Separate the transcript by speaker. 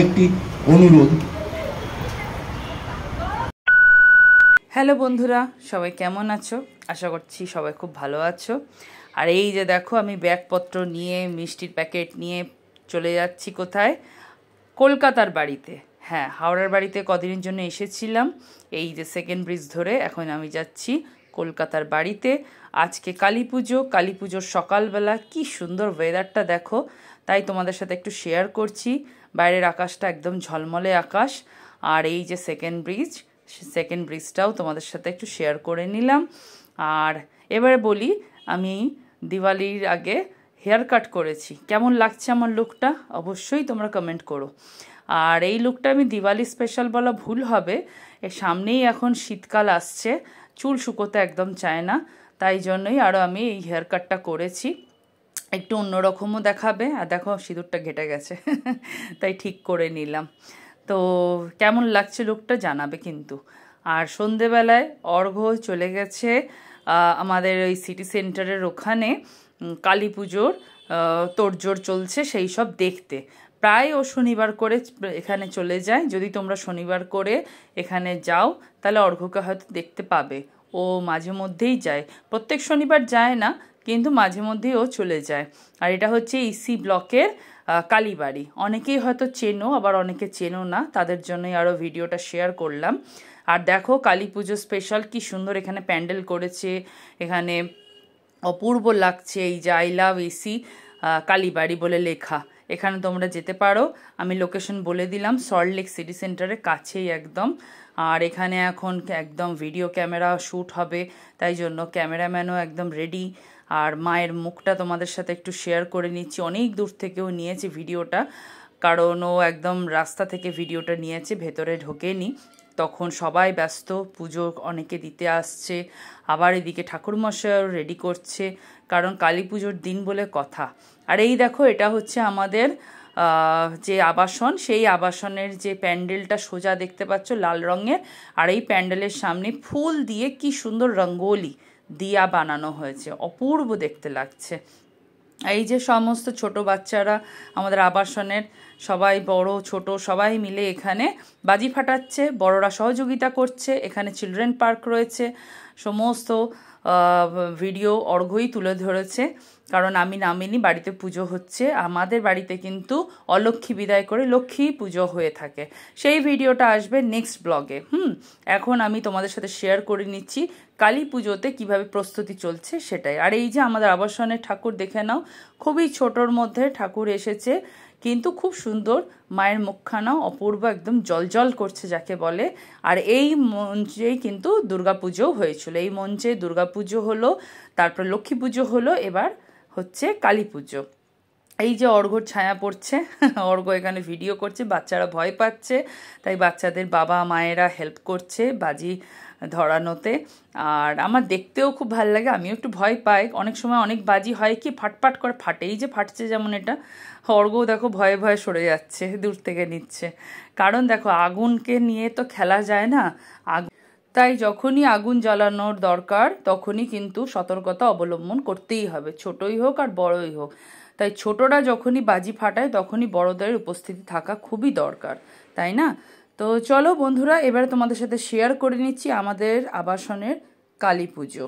Speaker 1: একটি অনুরোধ।
Speaker 2: হ্যালো বন্ধুরা, সবাই কেমন আছো? আশা করছি সবাই খুব ভালো আছো। আর এই যে দেখো, আমি ব্যাগপত্র নিয়ে মিষ্টির প্যাকেট নিয়ে চলে যাচ্ছি কোথায়? কলকাতার বাড়িতে। হ্যাঁ, হাওড়ার বাড়িতে কদিনের জন্য এসেছিলাম, এই যে সেকেন্ড ব্রিজ ধরে এখন আমি যাচ্ছি কলকাতার বাড়িতে। আজকে কালী পুজো, কালী পুজোর সকালবেলা কি সুন্দর ওয়েদারটা দেখো, তাই তোমাদের সাথে একটু শেয়ার করছি। বাইরের আকাশটা একদম ঝলমলে আকাশ, আর এই যে সেকেন্ড ব্রিজটাও তোমাদের সাথে একটু শেয়ার করে নিলাম। আর এবারে বলি, আমি দিওয়ালির আগে হেয়ার কাট করেছি, কেমন লাগছে আমার লুকটা অবশ্যই তোমরা কমেন্ট করো। আর এই লুকটা আমি দিওয়ালি স্পেশাল বলা ভুল হবে, এর সামনেই এখন শীতকাল আসছে, চুল শুকোতে একদম চায় না, তাই জন্যই আরও আমি এই হেয়ার কাটটা করেছি, একটু অন্যরকমও দেখাবে। আর দেখো সিঁদুরটা ঘেটে গেছে তাই ঠিক করে নিলাম। তো কেমন লাগছে লুকটা জানাবে কিন্তু। আর সন্ধেবেলায় অর্ঘ্য চলে গেছে আমাদের ওই সিটি সেন্টারের ওখানে, কালী পুজোর তোড়জোড় চলছে সেই সব দেখতে। প্রায় ও শনিবার করে এখানে চলে যায়, যদি তোমরা শনিবার করে এখানে যাও তাহলে অর্ঘ্যকে হয়তো দেখতে পাবে। ও মাঝে মধ্যেই যায়, প্রত্যেক শনিবার যায় না, কিন্তু মাঝে মধ্যেই ও চলে যায়। আর এটা হচ্ছে ইসি ব্লকের কালীবাড়ি। অনেকেই হয়তো চেনো, আবার অনেকে চেনো না, তাদের জন্যই আরও ভিডিওটা শেয়ার করলাম। আর দেখো কালী পুজো স্পেশাল কি সুন্দর এখানে প্যান্ডেল করেছে, এখানে অপূর্ব লাগছে। এই যে আই লাভ ইসি কালীবাড়ি বলে লেখা, এখানে তোমরা যেতে পারো। আমি লোকেশন বলে দিলাম, সল্টলেক সিটি সেন্টারের কাছেই একদম। আর এখানে এখন একদম ভিডিও ক্যামেরা শ্যুট হবে, তাই জন্য ক্যামেরাম্যানও একদম রেডি। আর মায়ের মুখটা তোমাদের সাথে একটু শেয়ার করে নিচ্ছি, অনেক দূর থেকেও নিয়েছে ভিডিওটা, কারণ ও একদম রাস্তা থেকে ভিডিওটা নিয়েছে, ভেতরে ঢোকেনি। তখন সবাই ব্যস্ত, পুজো অনেকে দিতে আসছে, আবার এদিকে ঠাকুরমশাইও রেডি করছে, কারণ কালী পুজোর দিন বলে কথা। আর এই দেখো, এটা হচ্ছে আমাদের যে আবাসন, সেই আবাসনের যে প্যান্ডেলটা সোজা দেখতে পাচ্ছ লাল রঙের, আর এই প্যান্ডেলের সামনে ফুল দিয়ে কি সুন্দর রঙ্গোলি দিয়া বানানো হয়েছে, অপূর্ব দেখতে লাগছে। এই যে সমস্ত ছোট বাচ্চারা আমাদের আবাসনের, সবাই বড় ছোট সবাই মিলে এখানে বাজি ফাটাচ্ছে, বড়রা সহযোগিতা করছে। এখানে চিলড্রেন পার্ক রয়েছে, সমস্ত ভিডিও অর্ঘ্যই তুলে ধরেছে, কারণ আমি নামিনি, বাড়িতে পুজো হচ্ছে। আমাদের বাড়িতে কিন্তু অলক্ষ্মী বিদায় করে লক্ষ্মী পুজো হয়ে থাকে, সেই ভিডিওটা আসবে নেক্সট ব্লগে। এখন আমি তোমাদের সাথে শেয়ার করে নিচ্ছি কালী পুজোতে কীভাবে প্রস্তুতি চলছে সেটাই। আর এই যে আমাদের আবাসনের ঠাকুর দেখে নাও, খুবই ছোটোর মধ্যে ঠাকুর এসেছে, কিন্তু খুব সুন্দর, মায়ের মুখখানাও অপূর্ব, একদম জলজল করছে যাকে বলে। আর এই মঞ্চেই কিন্তু দুর্গাপুজোও হয়েছিল, এই মঞ্চে দুর্গাপুজো হলো, তারপর লক্ষ্মী পুজো হলো, এবার হচ্ছে কালী পুজো। এই যে অর্ঘ্যর ছায়া পড়ছে, অর্ঘ্য এখানে ভিডিও করছে, বাচ্চারা ভয় পাচ্ছে, তাই বাচ্চাদের বাবা মায়েরা হেল্প করছে বাজি ধরানোতে। আর আমার দেখতেও খুব ভালো লাগে, আমিও একটু ভয় পাই, অনেক সময় অনেক বাজি হয় কি ফাটফাট করে ফাটে, এই যে ফাটছে যেমন এটা, অর্ঘ্যও দেখো ভয়ে ভয়ে সরে যাচ্ছে, দূর থেকে নিচ্ছে, কারণ দেখো আগুনকে নিয়ে তো খেলা যায় না, তাই যখনই আগুন জ্বালানোর দরকার তখনই কিন্তু সতর্কতা অবলম্বন করতেই হবে, ছোটই হোক আর বড়ই হোক। তাই ছোটরা যখনই বাজি ফাটায় তখনই বড়দের উপস্থিতি থাকা খুবই দরকার, তাই না? তো চলো বন্ধুরা, এবারে তোমাদের সাথে শেয়ার করে নিচ্ছি আমাদের আবাসনের কালী পুজো।